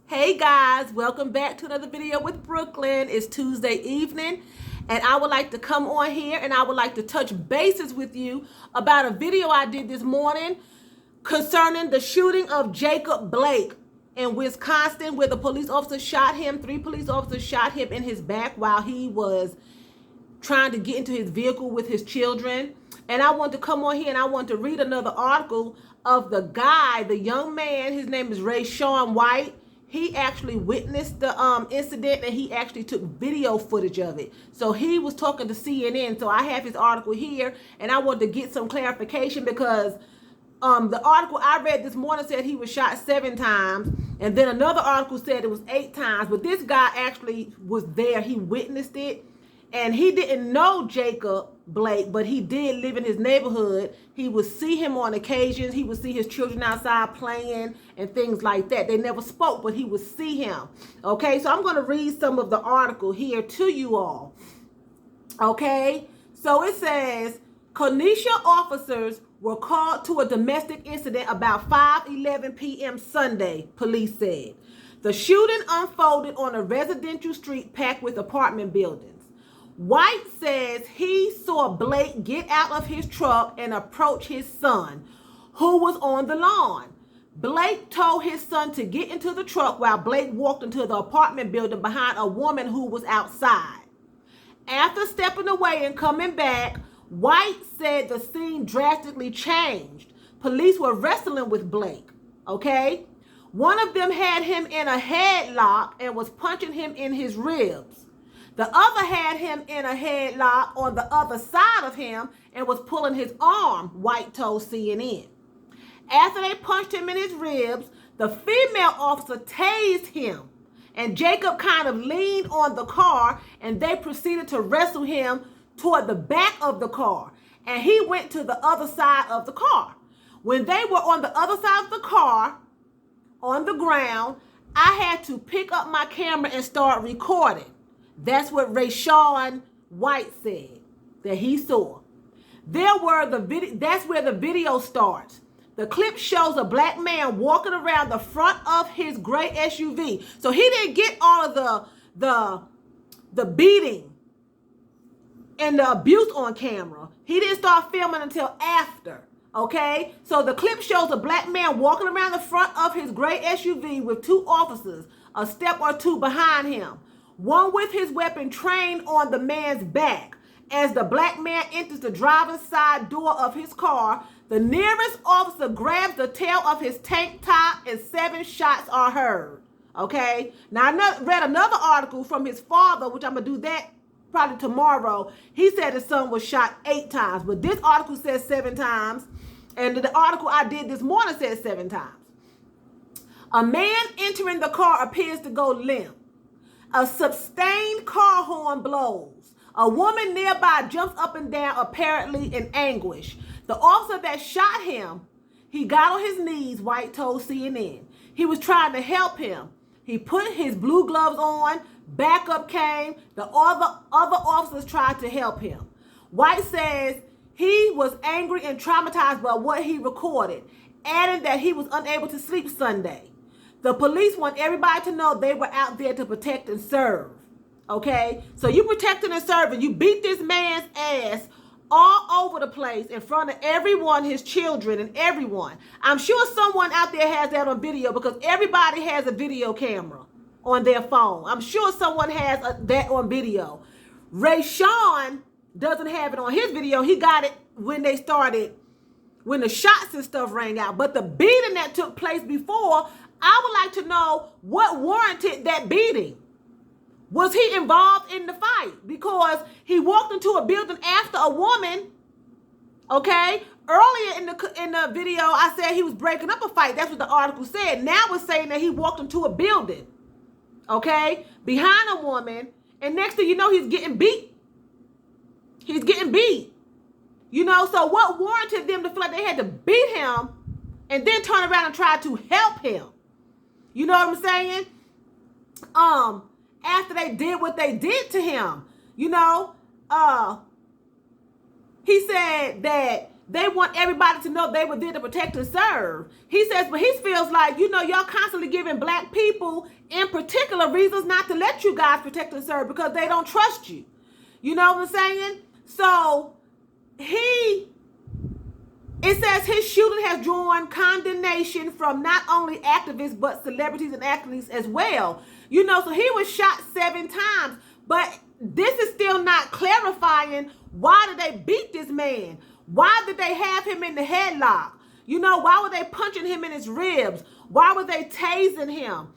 Hey guys, welcome back to another video with Brooklyn. It's Tuesday evening and I would like to come on here and I would like to touch bases with you about a video I did this morning concerning the shooting of Jacob Blake in Wisconsin, where the police officer shot him. 3 police officers shot him in his back while he was trying to get into his vehicle with his children. And I want to come on here and I want to read another article of the guy, the young man. His name is Raysean White. He actually witnessed the incident and he actually took video footage of it. So he was talking to CNN. So I have his article here and I want to get some clarification because the article I read this morning said he was shot 7 times. And then another article said it was 8 times. But this guy actually was there. He witnessed it. And he didn't know Jacob Blake, but he did live in his neighborhood. He would see him on occasions. He would see his children outside playing and things like that. They never spoke, but he would see him. Okay, so I'm going to read some of the article here to you all. Okay, so it says, Kenosha officers were called to a domestic incident about 5:11 p.m. Sunday, police said. The shooting unfolded on a residential street packed with apartment buildings. White says he saw Blake get out of his truck and approach his son, who was on the lawn. Blake told his son to get into the truck while Blake walked into the apartment building behind a woman who was outside. After stepping away and coming back, White said the scene drastically changed. Police were wrestling with Blake, okay? One of them had him in a headlock and was punching him in his ribs. The other had him in a headlock on the other side of him and was pulling his arm, White told CNN. After they punched him in his ribs, the female officer tased him, and Jacob kind of leaned on the car, and they proceeded to wrestle him toward the back of the car, and he went to the other side of the car. When they were on the other side of the car, on the ground, I had to pick up my camera and start recording. That's what Raysean White said that he saw. That's where the video starts. The clip shows a black man walking around the front of his gray SUV. So he didn't get all of the beating and the abuse on camera. He didn't start filming until after. Okay? So the clip shows a black man walking around the front of his gray SUV with 2 officers a step or 2 behind him. One with his weapon trained on the man's back. As the black man enters the driver's side door of his car, the nearest officer grabs the tail of his tank top and 7 shots are heard. Okay? Now, I read another article from his father, which I'm going to do that probably tomorrow. He said his son was shot 8 times, but this article says 7 times. And the article I did this morning says 7 times. A man entering the car appears to go limp. A sustained car horn blows. A woman nearby jumps up and down, apparently in anguish. The officer that shot him, he got on his knees, White told CNN. He was trying to help him. He put his blue gloves on. Backup came. The other officers tried to help him. White says he was angry and traumatized by what he recorded, adding that he was unable to sleep Sunday. The police want everybody to know they were out there to protect and serve. Okay? So you protecting and serving. You beat this man's ass all over the place in front of everyone, his children and everyone. I'm sure someone out there has that on video because everybody has a video camera on their phone. I'm sure someone has that on video. Raysean doesn't have it on his video. He got it when the shots and stuff rang out. But the beating that took place before, I would like to know what warranted that beating. Was he involved in the fight? Because he walked into a building after a woman. Okay? Earlier in the video, I said he was breaking up a fight. That's what the article said. Now it's saying that he walked into a building. Okay? Behind a woman. And next thing you know, he's getting beat. He's getting beat. You know, so what warranted them to feel like they had to beat him and then turn around and try to help him? You know what I'm saying? After they did what they did to him, you know, he said that they want everybody to know they were there to protect and serve. He says, but he feels like, y'all constantly giving black people in particular reasons not to let you guys protect and serve because they don't trust you. You know what I'm saying? So it says his shooting has drawn condemnation from not only activists, but celebrities and athletes as well. So he was shot 7 times, but this is still not clarifying why did they beat this man? Why did they have him in the headlock? Why were they punching him in his ribs? Why were they tasing him?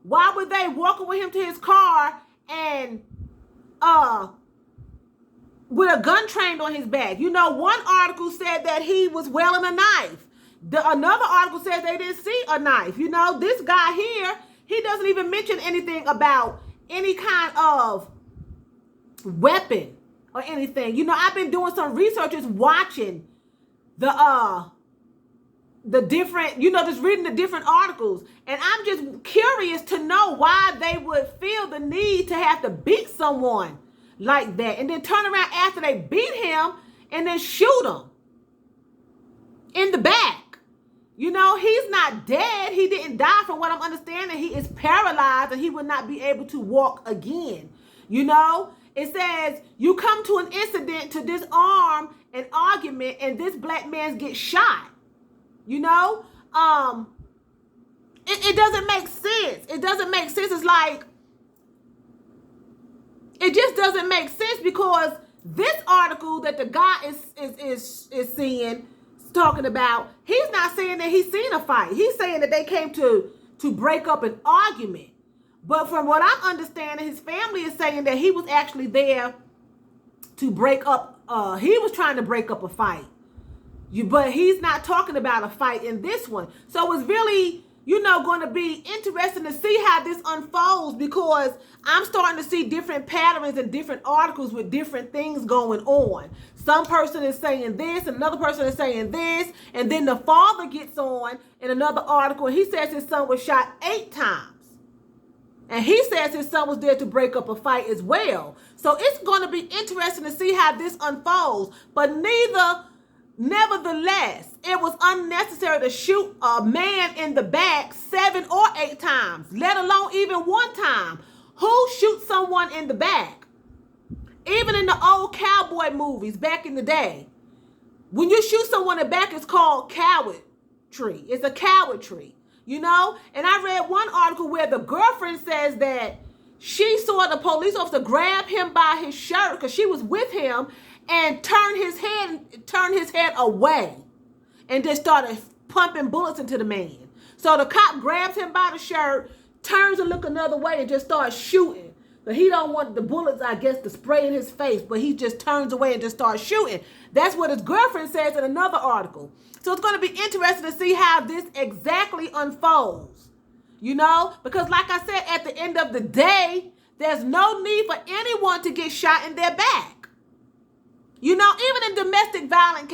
Why were they walking with him to his car and with a gun trained on his back? One article said that he was wearing a knife. Another article said they didn't see a knife. This guy here, he doesn't even mention anything about any kind of weapon or anything. I've been doing some research, just watching the different, just reading the different articles. And I'm just curious to know why they would feel the need to have to beat someone like that and then turn around after they beat him and then shoot him in the back. He's not dead. He didn't die, from what I'm understanding. He is paralyzed and he will not be able to walk again. It says you come to an incident to disarm an argument and this black man gets shot. It doesn't make sense. It doesn't make sense. It's like, it just doesn't make sense, because this article that the guy is seeing, talking about, he's not saying that he's seen a fight. He's saying that they came to break up an argument. But from what I'm understanding, his family is saying that he was actually there to break up, he was trying to break up a fight. But he's not talking about a fight in this one. So it's really, going to be interesting to see how this unfolds, because I'm starting to see different patterns and different articles with different things going on. Some person is saying this, another person is saying this, and then the father gets on in another article and he says his son was shot 8 times. And he says his son was there to break up a fight as well. So it's going to be interesting to see how this unfolds. But nevertheless, it was unnecessary to shoot a man in the back 7 or 8 times, let alone even 1 time. Who shoots someone in the back? Even in the old cowboy movies back in the day, when you shoot someone in the back, it's called cowardry. It's a cowardry. And I read one article where the girlfriend says that she saw the police officer grab him by his shirt because she was with him and turn his head away and just started pumping bullets into the man. So the cop grabs him by the shirt, turns and look another way and just starts shooting. But he don't want the bullets, I guess, to spray in his face, but he just turns away and just starts shooting. That's what his girlfriend says in another article. So it's going to be interesting to see how this exactly unfolds, because like I said, at the end of the day, there's no need for anyone to get shot in their back. Even in domestic violence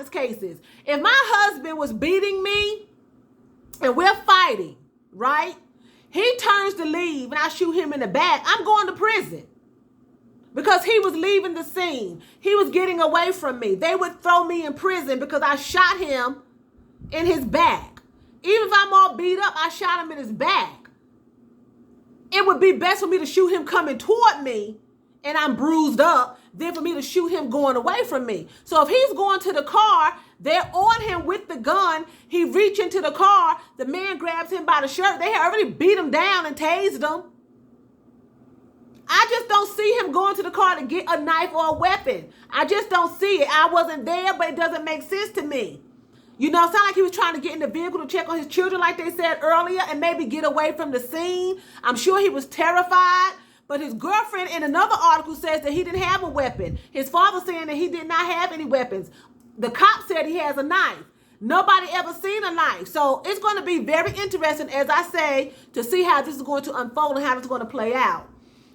cases, if my husband was beating me and we're fighting, right? He turns to leave and I shoot him in the back, I'm going to prison. Because he was leaving the scene. He was getting away from me. They would throw me in prison because I shot him in his back. Even if I'm all beat up, I shot him in his back. It would be best for me to shoot him coming toward me and I'm bruised up than for me to shoot him going away from me. So if he's going to the car, they're on him with the gun. He reaches into the car. The man grabs him by the shirt. They had already beat him down and tased him. I just don't see him going to the car to get a knife or a weapon. I just don't see it. I wasn't there, but it doesn't make sense to me. It sounded like he was trying to get in the vehicle to check on his children, like they said earlier, and maybe get away from the scene. I'm sure he was terrified. But his girlfriend in another article says that he didn't have a weapon. His father saying that he did not have any weapons. The cop said he has a knife. Nobody ever seen a knife. So it's going to be very interesting, as I say, to see how this is going to unfold and how this is going to play out.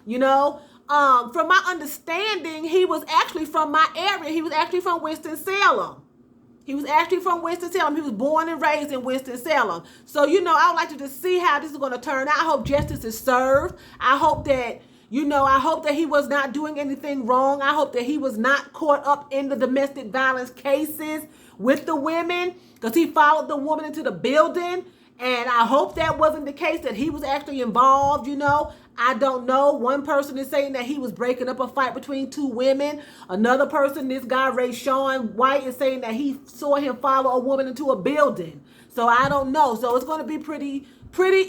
From my understanding, he was actually from my area. He was actually from Winston-Salem. He was born and raised in Winston-Salem. So, I would like to just see how this is going to turn out. I hope justice is served. I hope that, You know, I hope that he was not doing anything wrong. I hope that he was not caught up in the domestic violence cases with the women, because he followed the woman into the building. And I hope that wasn't the case, that he was actually involved, you know. I don't know. One person is saying that he was breaking up a fight between two women. Another person, this guy Raysean White, is saying that he saw him follow a woman into a building. So I don't know. So it's going to be pretty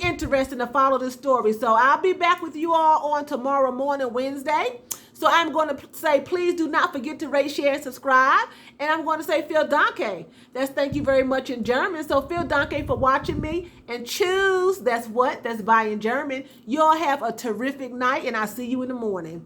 interesting to follow this story. So I'll be back with you all on tomorrow morning, Wednesday. So I'm going to say, please do not forget to rate, share, and subscribe. And I'm going to say, vielen Dank. That's thank you very much in German. So vielen Dank for watching me. And choose, that's what? That's bye in German. You all have a terrific night, and I'll see you in the morning.